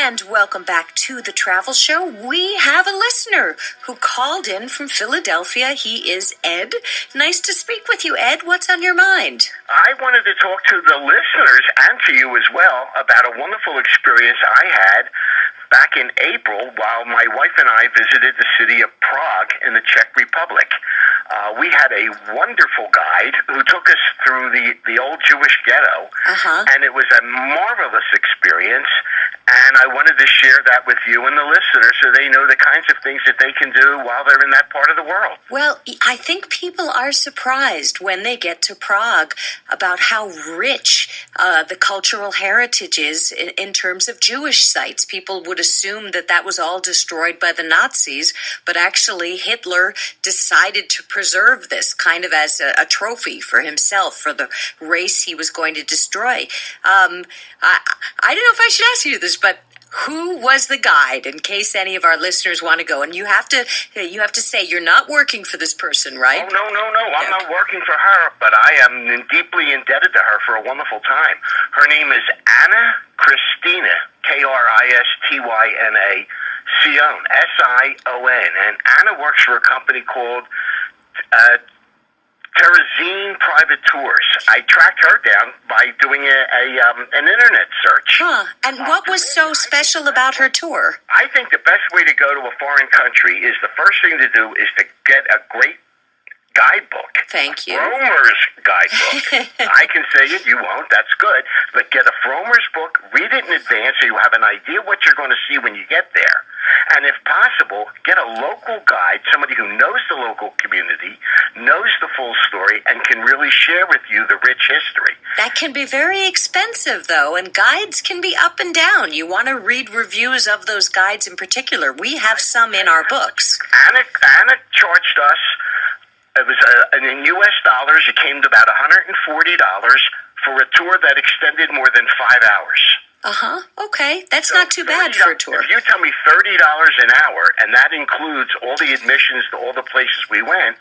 And welcome back to the Travel Show. We have a listener who called in from Philadelphia. He is Ed. Nice to speak with you, Ed. What's on your mind? I wanted to talk to the listeners and to you as well about a wonderful experience I had back in April while my wife and I visited the city of Prague in the Czech Republic. We had a wonderful guide who took us through the old Jewish ghetto, and it was a marvelous experience, and I wanted to share that with you and the listeners so they know the kinds of things that they can do while they're in that part of the world. Well, I think people are surprised when they get to Prague about how rich the cultural heritage is in terms of Jewish sites. People would assume that was all destroyed by the Nazis, but actually Hitler decided to preserve this kind of as a trophy for himself, for the race he was going to destroy. I don't know if I should ask you this, but who was the guide, in case any of our listeners want to go? And you have to say you're not working for this person, right? Oh, no. I'm not working for her, but I am deeply indebted to her for a wonderful time. Her name is Anna Kristyna, Kristyna Sion, Sion. And Anna works for a company called Terezin Private Tours. I tracked her down by doing an internet search. And what was so special about her tour? I think the best way to go to a foreign country is the first thing to do is to get a great guidebook. Thank you. Fromer's guidebook. I can say it, you won't, that's good. But get a Fromer's book, read it in advance so you have an idea what you're going to see when you get there. And if possible, get a local guide, somebody who knows the local community, knows the full story, and can really share with you the rich history. That can be very expensive, though, and guides can be up and down. You want to read reviews of those guides in particular. We have some in our books. Anna charged us, it was in U.S. dollars, it came to about $140 for a tour that extended more than 5 hours. Okay. That's not too bad for a tour. If you tell me $30 an hour, and that includes all the admissions to all the places we went,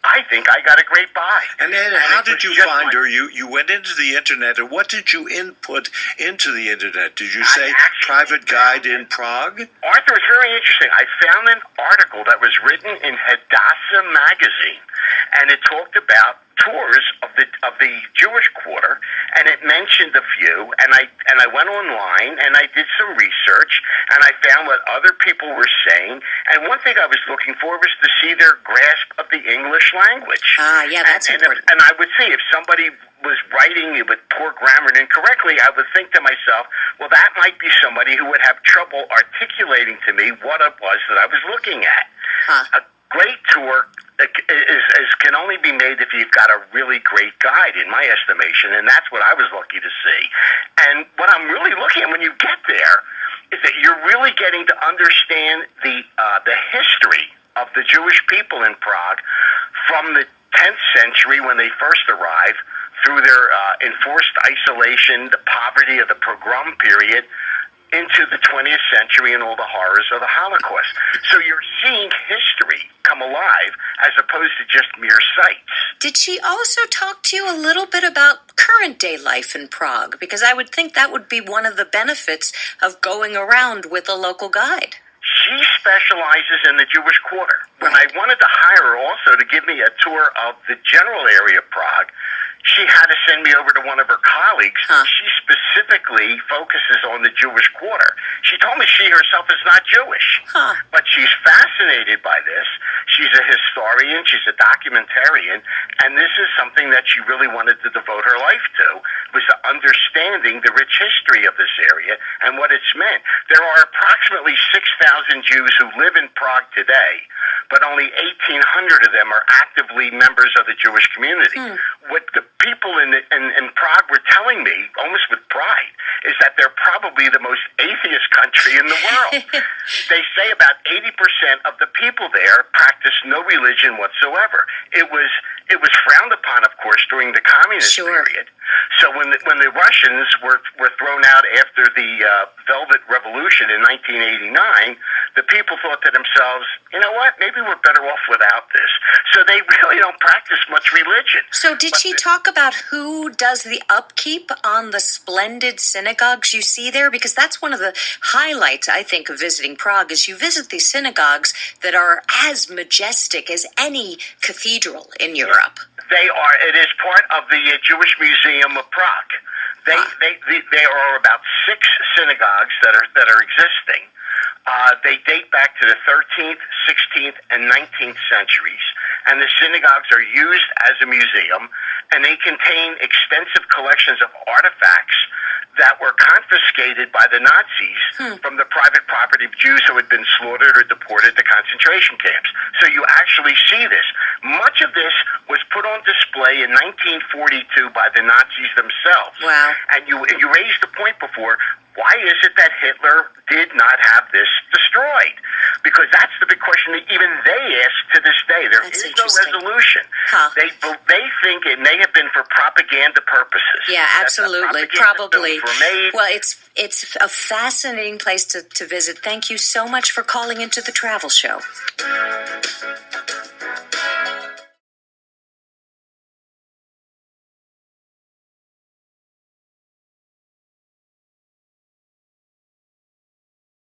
I think I got a great buy. And Ed, how did you find her? You went into the internet, and what did you input into the internet? Did you say private guide in Prague? Arthur, it's very interesting. I found an article that was written in Hadassah magazine, and it talked about tours of the Jewish Quarter, and it mentioned a few, and I went online and I did some research, and I found what other people were saying, and one thing I was looking for was to see their grasp of the English language. Yeah, that's important. And I would see if somebody was writing it with poor grammar and incorrectly, I would think to myself, well, that might be somebody who would have trouble articulating to me what it was that I was looking at. A great tour can only be made if you've got a really great guide, in my estimation, and that's what I was lucky to see. And what I'm really looking at when you get there is that you're really getting to understand the history of the Jewish people in Prague from the 10th century when they first arrived through their enforced isolation, the poverty of the pogrom period, into the 20th century and all the horrors of the Holocaust. So you're seeing history come alive as opposed to just mere sights. Did she also talk to you a little bit about current day life in Prague? Because I would think that would be one of the benefits of going around with a local guide. She specializes in the Jewish Quarter. When I wanted to hire her also to give me a tour of the general area of Prague, she had to send me over to one of her colleagues. She specifically focuses on the Jewish Quarter. She told me she herself is not Jewish, but she's fascinated by this. She's a historian, she's a documentarian, and this is something that she really wanted to devote her life to, was to understanding the rich history of this area and what it's meant. There are approximately 6,000 Jews who live in Prague today, but only 1,800 of them are actively members of the Jewish community. What the people in Prague were telling me, almost with pride, is that they're probably the most atheist country in the world. They say about 80% of the people there practice no religion whatsoever. It was frowned upon, of course, during the communist period. So when the Russians were thrown out after the Velvet Revolution in 1989, the people thought to themselves, you know what, maybe we're better off without this. So they really don't practice much religion. So did she talk about who does the upkeep on the splendid synagogues you see there? Because that's one of the highlights, I think, of visiting Prague, is you visit these synagogues that are as majestic as any cathedral in Europe. They are. It is part of the Jewish Museum of Prague. There are about 6 synagogues that are existing. They date back to the 13th, 16th, and 19th centuries, and the synagogues are used as a museum, and they contain extensive collections of artifacts that were confiscated by the Nazis from the private property of Jews who had been slaughtered or deported to concentration camps. So you actually see this. Much of this was put on display in 1942 by the Nazis themselves. Wow. And you raised the point before, why is it that Hitler did not have this destroyed? Because that's the big question that even they ask to this day. There is no resolution. They think it may have been for propaganda purposes. Yeah, absolutely. Probably. Well, it's a fascinating place to visit. Thank you so much for calling into the Travel Show.